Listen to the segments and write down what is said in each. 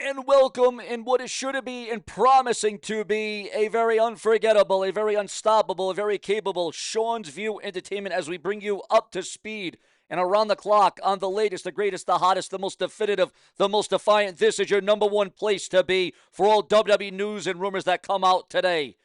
And welcome in what is sure to be and promising to be a very unforgettable, a very unstoppable, a very capable Seanzviewent entertainment as we bring you up to speed and around the clock on the latest, the greatest, the hottest, the most definitive, the most defiant. This is your number one place to be for all WWE news and rumors that come out today.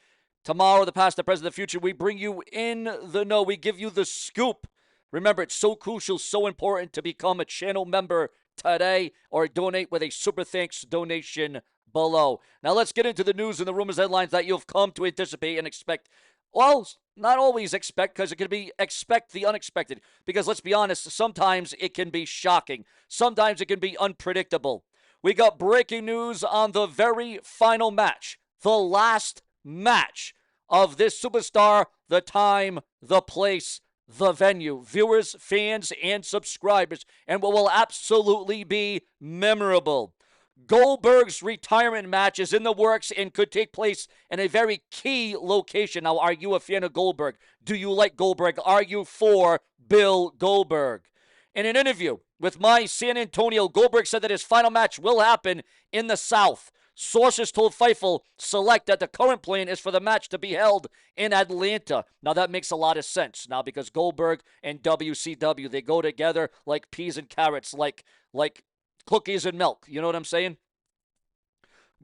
Tomorrow, the past, the present, the future, we bring you in the know. We give you the scoop. Remember, it's so crucial, so important to become a channel member today or donate with a super thanks donation below. Now let's get into the news and the rumors headlines that you've come to anticipate and expect. Well, not always expect, because it can be expect the unexpected. Because let's be honest, sometimes it can be shocking. Sometimes it can be unpredictable. We got breaking news on the very final match, the last match of this superstar, the time, the place, the venue, viewers, fans, and subscribers, and what will absolutely be memorable. Goldberg's retirement match is in the works and could take place in a very key location. Now, are you a fan of Goldberg? Do you like Goldberg? Are you for Bill Goldberg? In an interview with My San Antonio, Goldberg said that his final match will happen in the South. Sources told Fightful Select that the current plan is for the match to be held in Atlanta. Now, that makes a lot of sense now because Goldberg and WCW, they go together like peas and carrots, like cookies and milk. You know what I'm saying?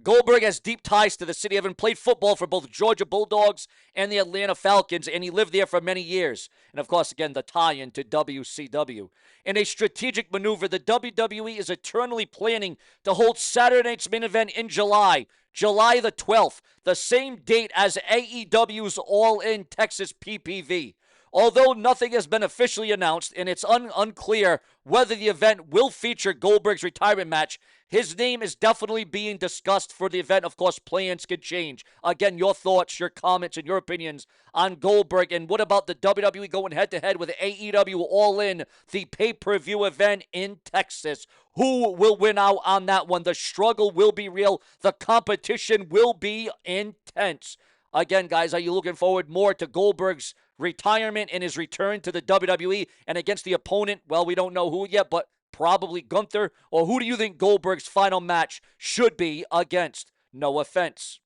Goldberg has deep ties to the city, having played football for both Georgia Bulldogs and the Atlanta Falcons, and he lived there for many years. And of course, again, the tie-in to WCW. In a strategic maneuver, the WWE is eternally planning to hold Saturday night's main event in July the 12th, the same date as AEW's All In Texas PPV. Although nothing has been officially announced and it's unclear whether the event will feature Goldberg's retirement match, his name is definitely being discussed for the event. Of course, plans could change. Again, your thoughts, your comments, and your opinions on Goldberg. And what about the WWE going head-to-head with AEW All In, the pay-per-view event in Texas? Who will win out on that one? The struggle will be real. The competition will be intense. Again, guys, are you looking forward more to Goldberg's retirement and his return to the WWE and against the opponent? Well, we don't know who yet, but probably Gunther. Or who do you think Goldberg's final match should be against? No offense.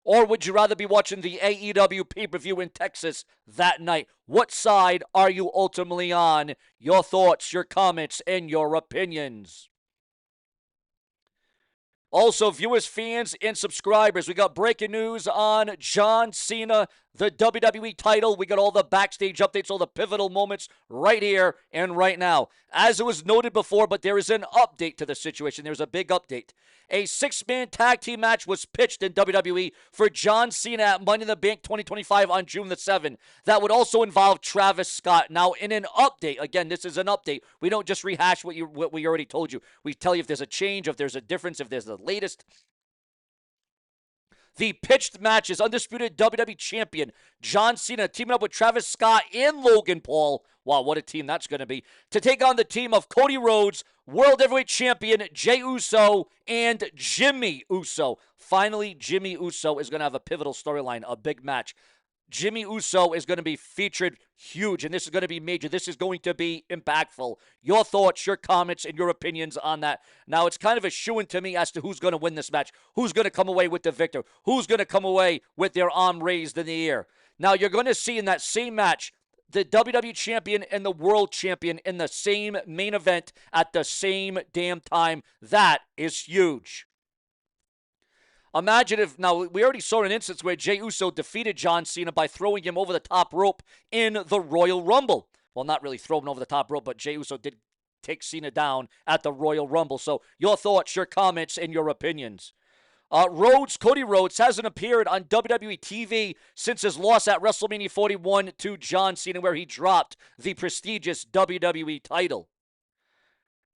Or would you rather be watching the AEW pay-per-view in Texas that night? What side are you ultimately on? Your thoughts, your comments, and your opinions. Also, viewers, fans, and subscribers, we got breaking news on John Cena, the WWE title. We got all the backstage updates, all the pivotal moments right here and right now. As it was noted before, but there is an update to the situation. There's a big update. A six-man tag team match was pitched in WWE for John Cena at Money in the Bank 2025 on June the 7th. That would also involve Travis Scott. Now, in an update, again, this is an update. We don't just rehash what we already told you. We tell you if there's a change, if there's a difference, if there's the latest. The pitched match is undisputed WWE Champion John Cena teaming up with Travis Scott and Logan Paul. Wow, what a team that's going to be. To take on the team of Cody Rhodes, World Heavyweight Champion Jey Uso, and Jimmy Uso. Finally, Jimmy Uso is going to have a pivotal storyline, a big match. Jimmy Uso is going to be featured huge, and this is going to be major. This is going to be impactful. Your thoughts, your comments, and your opinions on that. Now, it's kind of a shoo-in to me as to who's going to win this match, who's going to come away with the victor, who's going to come away with their arm raised in the air. Now, you're going to see in that same match the WWE Champion and the World Champion in the same main event at the same damn time. That is huge. Imagine if, now, we already saw an instance where Jey Uso defeated John Cena by throwing him over the top rope in the Royal Rumble. Well, not really throwing over the top rope, but Jey Uso did take Cena down at the Royal Rumble. So your thoughts, your comments, and your opinions. Cody Rhodes hasn't appeared on WWE TV since his loss at WrestleMania 41 to John Cena, where he dropped the prestigious WWE title.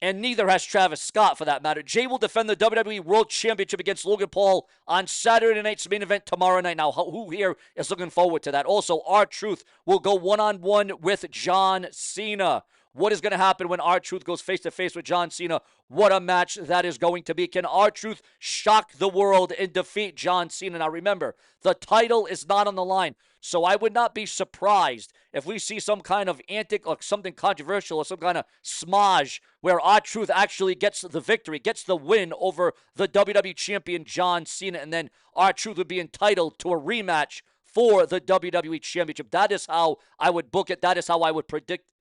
And neither has Travis Scott, for that matter. Jey will defend the WWE World Championship against Logan Paul on Saturday night's main event tomorrow night. Now, who here is looking forward to that? Also, R-Truth will go one-on-one with John Cena. What is going to happen when R-Truth goes face-to-face with John Cena? What a match that is going to be. Can R-Truth shock the world and defeat John Cena? Now remember, the title is not on the line, so I would not be surprised if we see some kind of antic or something controversial or some kind of smudge where R-Truth actually gets the victory, gets the win over the WWE Champion John Cena, and then R-Truth would be entitled to a rematch for the WWE Championship. That is how I would book it. That is how I would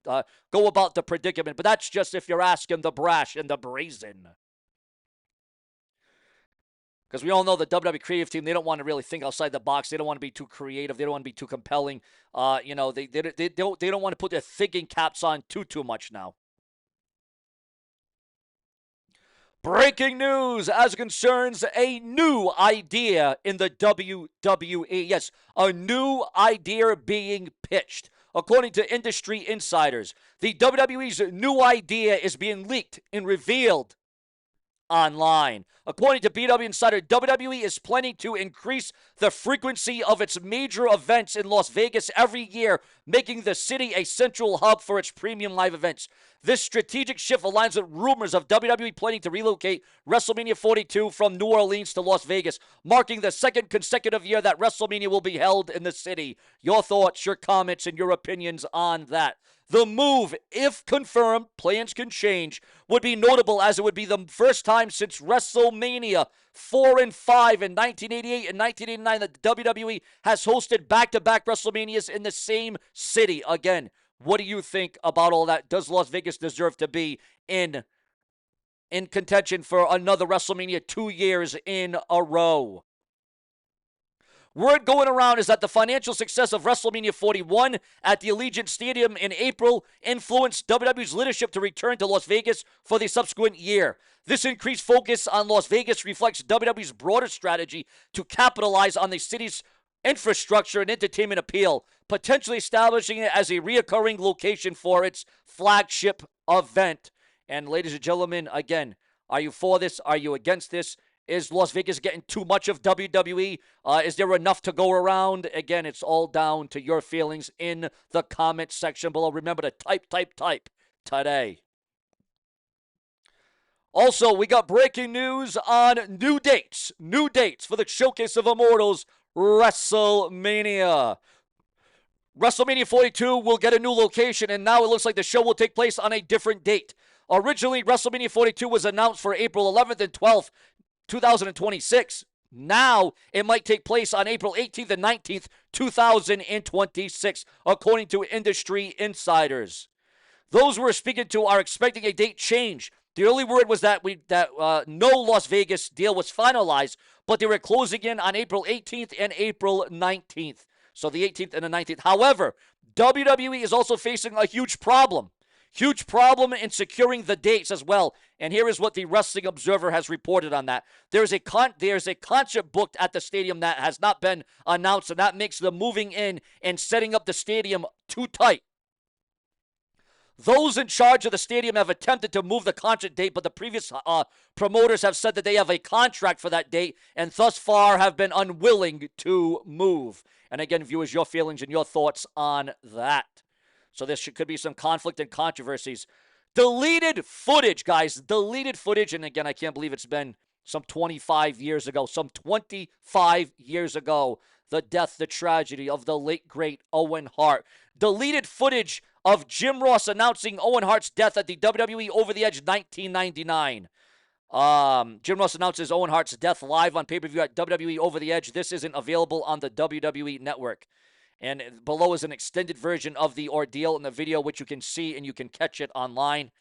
go about the predicament. But that's just if you're asking the brash and the brazen. Because we all know the WWE creative team, they don't want to really think outside the box. They don't want to be too creative. They don't want to be too compelling. They don't want to put their thinking caps on too much now. Breaking news as concerns a new idea in the WWE. Yes, a new idea being pitched. According to industry insiders, the WWE's new idea is being leaked and revealed online. According to BW Insider, WWE is planning to increase the frequency of its major events in Las Vegas every year, making the city a central hub for its premium live events. This strategic shift aligns with rumors of WWE planning to relocate WrestleMania 42 from New Orleans to Las Vegas, marking the second consecutive year that WrestleMania will be held in the city. Your thoughts, your comments, and your opinions on that. The move, if confirmed, plans can change, would be notable as it would be the first time since WrestleMania 4 and 5 in 1988 and 1989 that the WWE has hosted back-to-back WrestleManias in the same city. Again, what do you think about all that? Does Las Vegas deserve to be in contention for another WrestleMania 2 years in a row? Word going around is that the financial success of WrestleMania 41 at the Allegiant Stadium in April influenced WWE's leadership to return to Las Vegas for the subsequent year. This increased focus on Las Vegas reflects WWE's broader strategy to capitalize on the city's infrastructure and entertainment appeal, potentially establishing it as a reoccurring location for its flagship event. And ladies and gentlemen, again, are you for this? Are you against this? Is Las Vegas getting too much of WWE? Is there enough to go around? Again, it's all down to your feelings in the comment section below. Remember to type today. Also, we got breaking news on new dates for the Showcase of Immortals WrestleMania. WrestleMania 42 will get a new location, and now it looks like the show will take place on a different date. Originally, WrestleMania 42 was announced for April 11th and 12th, 2026. Now, it might take place on April 18th and 19th, 2026, according to industry insiders. Those we're speaking to are expecting a date change. The early word was that no Las Vegas deal was finalized, but they were closing in on April 18th and April 19th. So the 18th and the 19th. However, WWE is also facing a huge problem. Huge problem in securing the dates as well. And here is what the Wrestling Observer has reported on that. There's a concert booked at the stadium that has not been announced, and that makes the moving in and setting up the stadium too tight. Those in charge of the stadium have attempted to move the concert date, but the previous promoters have said that they have a contract for that date and thus far have been unwilling to move. And again, viewers, your feelings and your thoughts on that. So there could be some conflict and controversies. Deleted footage, guys. Deleted footage. And again, I can't believe it's been some 25 years ago. Some 25 years ago. The death, the tragedy of the late, great Owen Hart. Deleted footage of Jim Ross announcing Owen Hart's death at the WWE Over the Edge 1999. Jim Ross announces Owen Hart's death live on pay-per-view at WWE Over the Edge. This isn't available on the WWE Network. And below is an extended version of the ordeal in the video, which you can see and you can catch it online.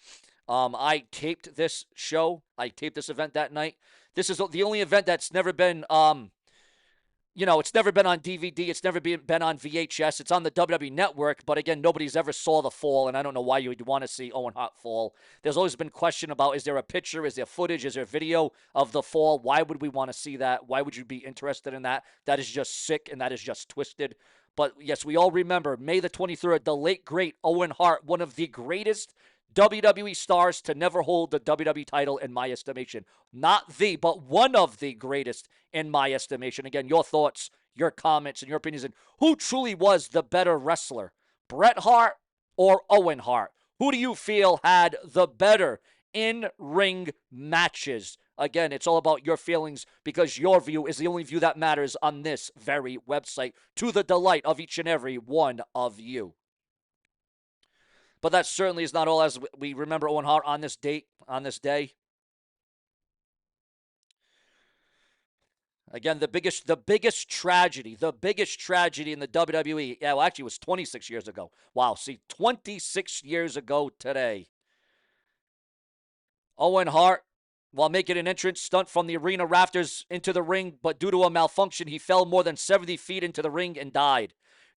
I taped this show. I taped this event that night. This is the only event that's never been, it's never been on DVD. It's never been on VHS. It's on the WWE Network. But again, nobody's ever saw the fall, and I don't know why you would want to see Owen Hart fall. There's always been question about, is there a picture? Is there footage? Is there video of the fall? Why would we want to see that? Why would you be interested in that? That is just sick, and that is just twisted. But yes, we all remember May the 23rd, the late, great Owen Hart, one of the greatest WWE stars to never hold the WWE title in my estimation. Not the, but one of the greatest in my estimation. Again, your thoughts, your comments, and your opinions, and who truly was the better wrestler, Bret Hart or Owen Hart? Who do you feel had the better in-ring matches? Again, it's all about your feelings because your view is the only view that matters on this very website, to the delight of each and every one of you. But that certainly is not all, as we remember Owen Hart on this date, on this day. Again, the biggest tragedy in the WWE. Yeah, well, actually, it was 26 years ago. Wow, see, 26 years ago today. Owen Hart, while making an entrance stunt from the arena rafters into the ring, but due to a malfunction, he fell more than 70 feet into the ring and died.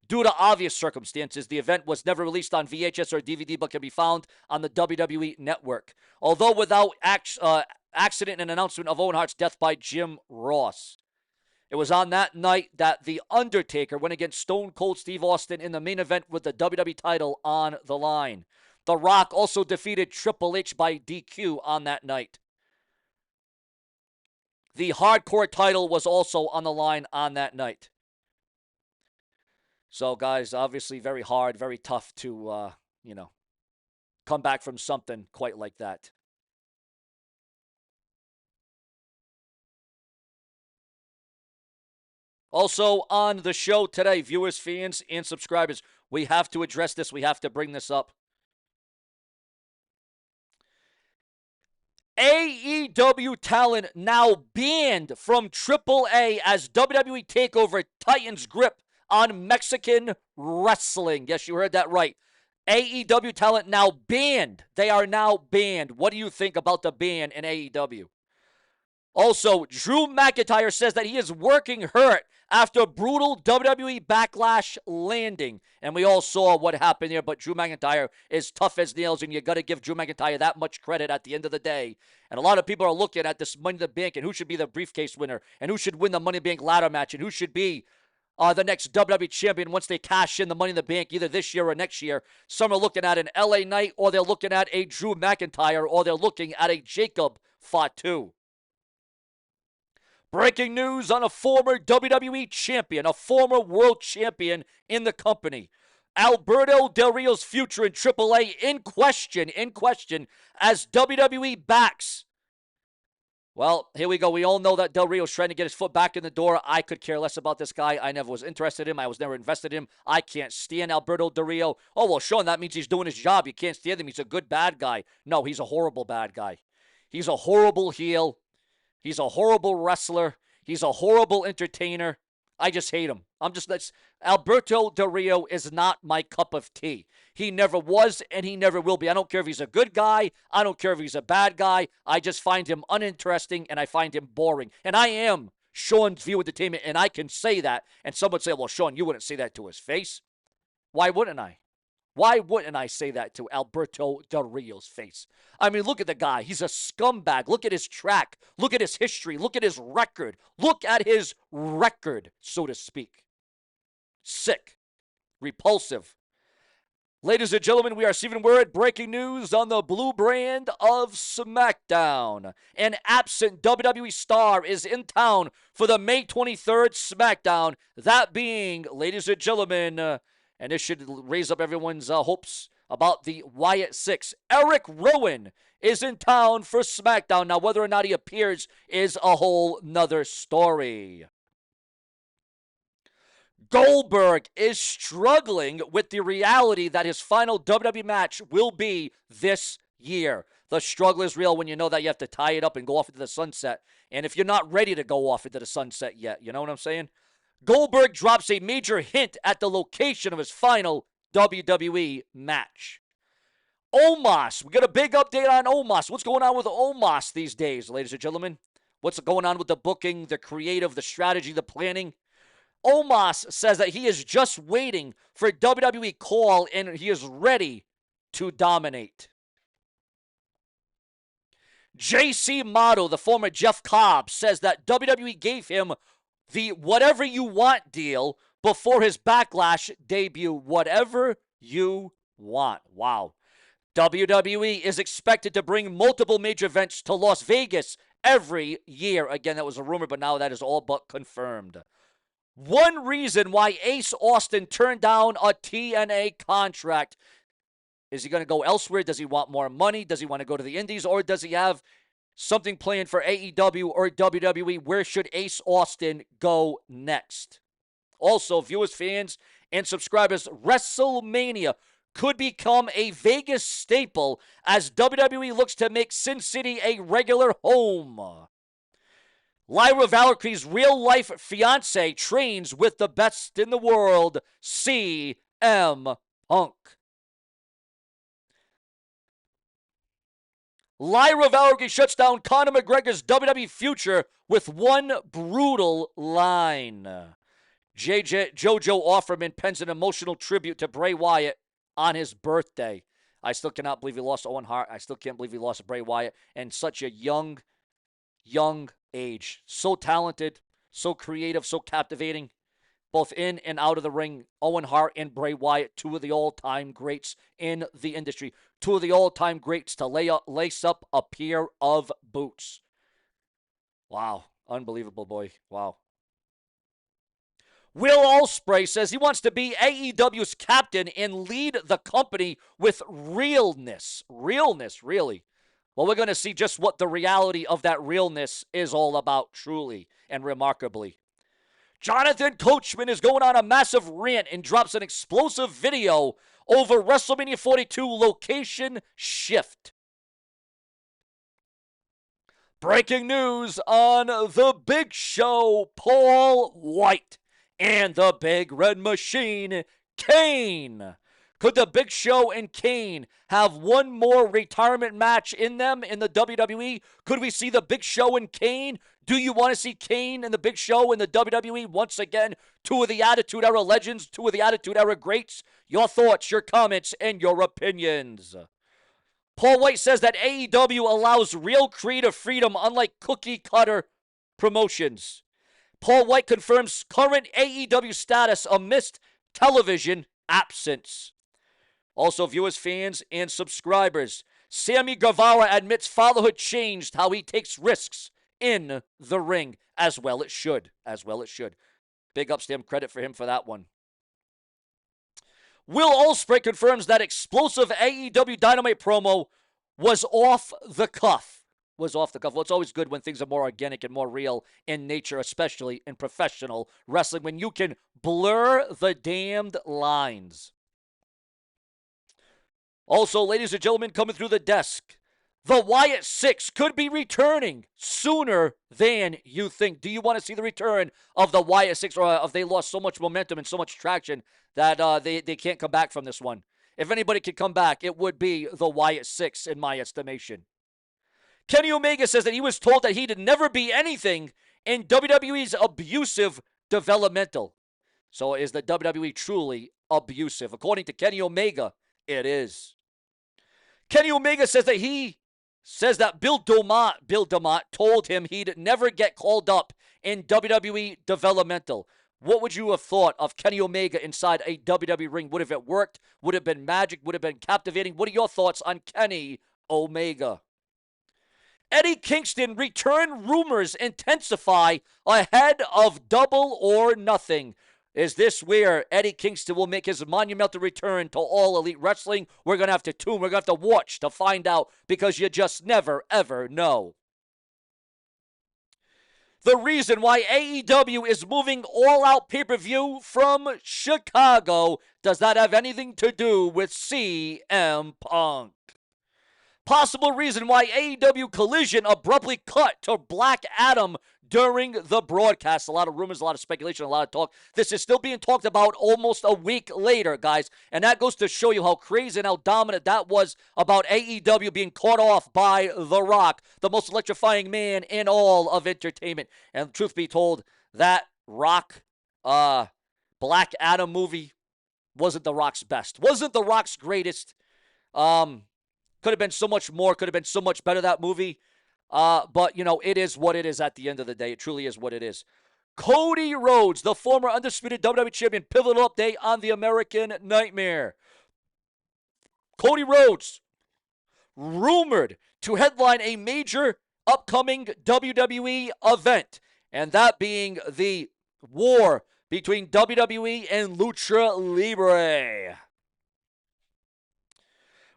Due to obvious circumstances, the event was never released on VHS or DVD, but can be found on the WWE Network. Although without accident and announcement of Owen Hart's death by Jim Ross. It was on that night that The Undertaker went against Stone Cold Steve Austin in the main event with the WWE title on the line. The Rock also defeated Triple H by DQ on that night. The Hardcore title was also on the line on that night. So, guys, obviously very hard, very tough to, come back from something quite like that. Also on the show today, viewers, fans, and subscribers, we have to address this. We have to bring this up. AEW talent now banned from AAA as WWE TakeOver tightens grip on Mexican wrestling. Yes, you heard that right. AEW talent now banned. They are now banned. What do you think about the ban in AEW? Also, Drew McIntyre says that he is working hurt after a brutal WWE Backlash landing. And we all saw what happened there, but Drew McIntyre is tough as nails, and you got to give Drew McIntyre that much credit at the end of the day. And a lot of people are looking at this Money in the Bank and who should be the briefcase winner and who should win the Money in the Bank ladder match and who should be the next WWE champion once they cash in the Money in the Bank either this year or next year. Some are looking at an LA Knight, or they're looking at a Drew McIntyre, or they're looking at a Jacob Fatu. Breaking news on a former WWE champion, a former world champion in the company. Alberto Del Rio's future in AAA in question as WWE backs. Well, here we go. We all know that Del Rio's trying to get his foot back in the door. I could care less about this guy. I never was interested in him. I was never invested in him. I can't stand Alberto Del Rio. Oh, well, Sean, that means he's doing his job. You can't stand him. He's a good bad guy. No, he's a horrible bad guy. He's a horrible heel. He's a horrible wrestler. He's a horrible entertainer. I just hate him. Alberto Del Rio is not my cup of tea. He never was, and he never will be. I don't care if he's a good guy. I don't care if he's a bad guy. I just find him uninteresting, and I find him boring. And I am Seanzviewent Entertainment, and I can say that. And someone would say, well, Sean, you wouldn't say that to his face. Why wouldn't I? Why wouldn't I say that to Alberto Del Rio's face? I mean, look at the guy. He's a scumbag. Look at his track. Look at his history. Look at his record. Look at his record, so to speak. Sick. Repulsive. Ladies and gentlemen, we are receiving word, breaking news on the blue brand of SmackDown. An absent WWE star is in town for the May 23rd SmackDown. That being, ladies and gentlemen, and this should raise up everyone's hopes about the Wyatt Six. Eric Rowan is in town for SmackDown. Now, whether or not he appears is a whole nother story. Goldberg is struggling with the reality that his final WWE match will be this year. The struggle is real when you know that you have to tie it up and go off into the sunset. And if you're not ready to go off into the sunset yet, you know what I'm saying? Goldberg drops a major hint at the location of his final WWE match. Omos. We got a big update on Omos. What's going on with Omos these days, ladies and gentlemen? What's going on with the booking, the creative, the strategy, the planning? Omos says that he is just waiting for WWE call and he is ready to dominate. JC Motto, the former Jeff Cobb, says that WWE gave him the whatever you want deal before his Backlash debut. Whatever you want. Wow. WWE is expected to bring multiple major events to Las Vegas every year. Again, that was a rumor, but now that is all but confirmed. One reason why Ace Austin turned down a TNA contract. Is he going to go elsewhere? Does he want more money? Does he want to go to the Indies? Or does he have something planned for AEW or WWE? Where should Ace Austin go next? Also, viewers, fans, and subscribers, WrestleMania could become a Vegas staple as WWE looks to make Sin City a regular home. Lyra Valkyrie's real-life fiancé trains with the best in the world, CM Punk. Lyra Valkyrie shuts down Conor McGregor's WWE future with one brutal line. JoJo Offerman pens an emotional tribute to Bray Wyatt on his birthday. I still cannot believe he lost Owen Hart. I still can't believe he lost Bray Wyatt in such a young age. So talented, so creative, so captivating, both in and out of the ring. Owen Hart and Bray Wyatt, two of the all-time greats in the industry. Two of the all-time greats to lace up a pair of boots. Wow. Unbelievable, boy. Wow. Will Ospreay says he wants to be AEW's captain and lead the company with realness. Realness, really. Well, we're going to see just what the reality of that realness is all about, truly and remarkably. Jonathan Coachman is going on a massive rant and drops an explosive video over WrestleMania 42 location shift. Breaking news on The Big Show, Paul White and the Big Red Machine, Kane. Could the Big Show and Kane have one more retirement match in them in the WWE? Could we see the Big Show and Kane? Do you want to see Kane and the Big Show in the WWE once again? Two of the Attitude Era legends, two of the Attitude Era greats. Your thoughts, your comments, and your opinions. Paul White says that AEW allows real creative freedom unlike cookie-cutter promotions. Paul White confirms current AEW status amidst television absence. Also, viewers, fans, and subscribers, Sammy Guevara admits fatherhood changed how he takes risks in the ring. As well it should. As well it should. Big ups to him. Credit for him for that one. Will Ospreay confirms that explosive AEW Dynamite promo was off the cuff. Well, it's always good when things are more organic and more real in nature, especially in professional wrestling, when you can blur the damned lines. Also, ladies and gentlemen, coming through the desk, the Wyatt Six could be returning sooner than you think. Do you want to see the return of the Wyatt Six, or have they lost so much momentum and so much traction that they can't come back from this one? If anybody could come back, it would be the Wyatt Six, in my estimation. Kenny Omega says that he was told that he'd never be anything in WWE's abusive developmental. So is the WWE truly abusive? According to Kenny Omega, it is. Kenny Omega says that Bill DeMott told him he'd never get called up in WWE developmental. What would you have thought of Kenny Omega inside a WWE ring? Would have it worked? Would it have been magic? Would it have been captivating? What are your thoughts on Kenny Omega? Eddie Kingston return rumors intensify ahead of Double or Nothing. Is this where Eddie Kingston will make his monumental return to All Elite Wrestling? We're going to have to tune. We're going to have to watch to find out, because you just never, ever know. The reason why AEW is moving all-out pay-per-view from Chicago does not have anything to do with CM Punk. Possible reason why AEW Collision abruptly cut to Black Adam during the broadcast. A lot of rumors, a lot of speculation, a lot of talk. This is still being talked about almost a week later, guys. And that goes to show you how crazy and how dominant that was about AEW being caught off by The Rock, the most electrifying man in all of entertainment. And truth be told, that Rock Black Adam movie wasn't The Rock's best. Wasn't The Rock's greatest. Could have been so much more. Could have been so much better, that movie. But, you know, it is what it is at the end of the day. It truly is what it is. Cody Rhodes, the former undisputed WWE champion, pivotal update on the American Nightmare. Cody Rhodes, rumored to headline a major upcoming WWE event, and that being the war between WWE and Lucha Libre.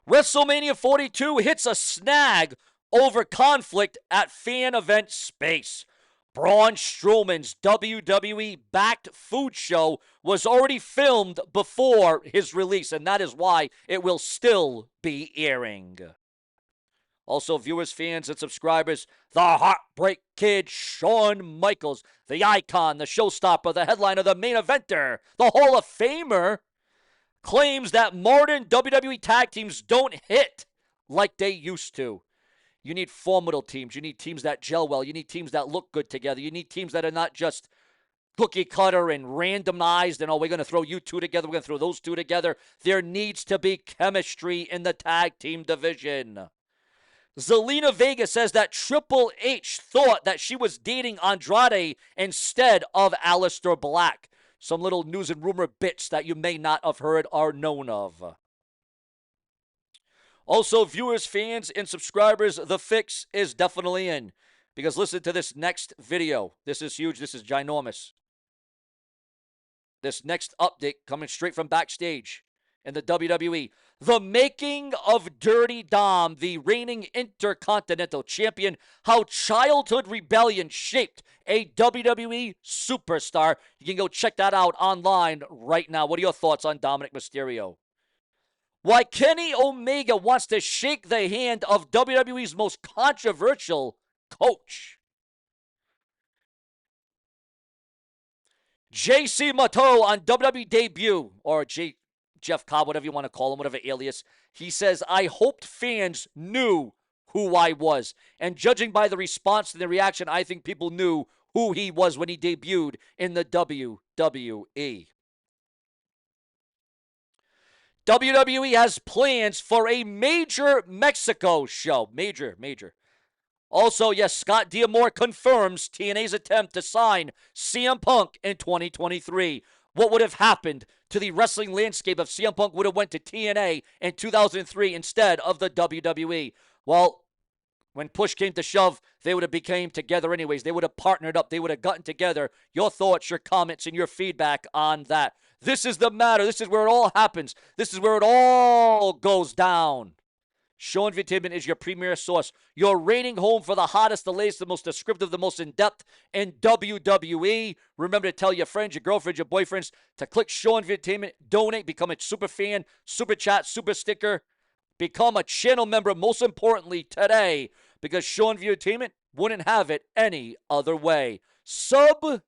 WrestleMania 42 hits a snag over conflict at fan event space. Braun Strowman's WWE-backed food show was already filmed before his release, and that is why it will still be airing. Also, viewers, fans, and subscribers, the Heartbreak Kid, Shawn Michaels, the icon, the showstopper, the headliner, the main eventer, the Hall of Famer, claims that modern WWE tag teams don't hit like they used to. You need formidable teams. You need teams that gel well. You need teams that look good together. You need teams that are not just cookie cutter and randomized and, oh, we're going to throw you two together. We're going to throw those two together. There needs to be chemistry in the tag team division. Zelina Vega says that Triple H thought that she was dating Andrade instead of Aleister Black. Some little news and rumor bits that you may not have heard or known of. Also, viewers, fans, and subscribers, the fix is definitely in. Because listen to this next video. This is huge. This is ginormous. This next update coming straight from backstage in the WWE. The making of Dirty Dom, the reigning Intercontinental Champion. How childhood rebellion shaped a WWE superstar. You can go check that out online right now. What are your thoughts on Dominic Mysterio? Why Kenny Omega wants to shake the hand of WWE's most controversial coach. JC Matteau on WWE debut, or Jeff Cobb, whatever you want to call him, whatever alias. He says, I hoped fans knew who I was. And judging by the response and the reaction, I think people knew who he was when he debuted in the WWE. WWE has plans for a major Mexico show. Major. Also, yes, Scott D'Amore confirms TNA's attempt to sign CM Punk in 2023. What would have happened to the wrestling landscape if CM Punk would have went to TNA in 2003 instead of the WWE? Well, when push came to shove, they would have became together anyways. They would have partnered up. They would have gotten together. Your thoughts, your comments, and your feedback on that. This is the matter. This is where it all happens. This is where it all goes down. Seanzviewent is your premier source. Your reigning home for the hottest, the latest, the most descriptive, the most in-depth in WWE. Remember to tell your friends, your girlfriends, your boyfriends to click Seanzviewent, donate, become a super fan, super chat, super sticker. Become a channel member, most importantly, today, because Seanzviewent wouldn't have it any other way. Subscribe.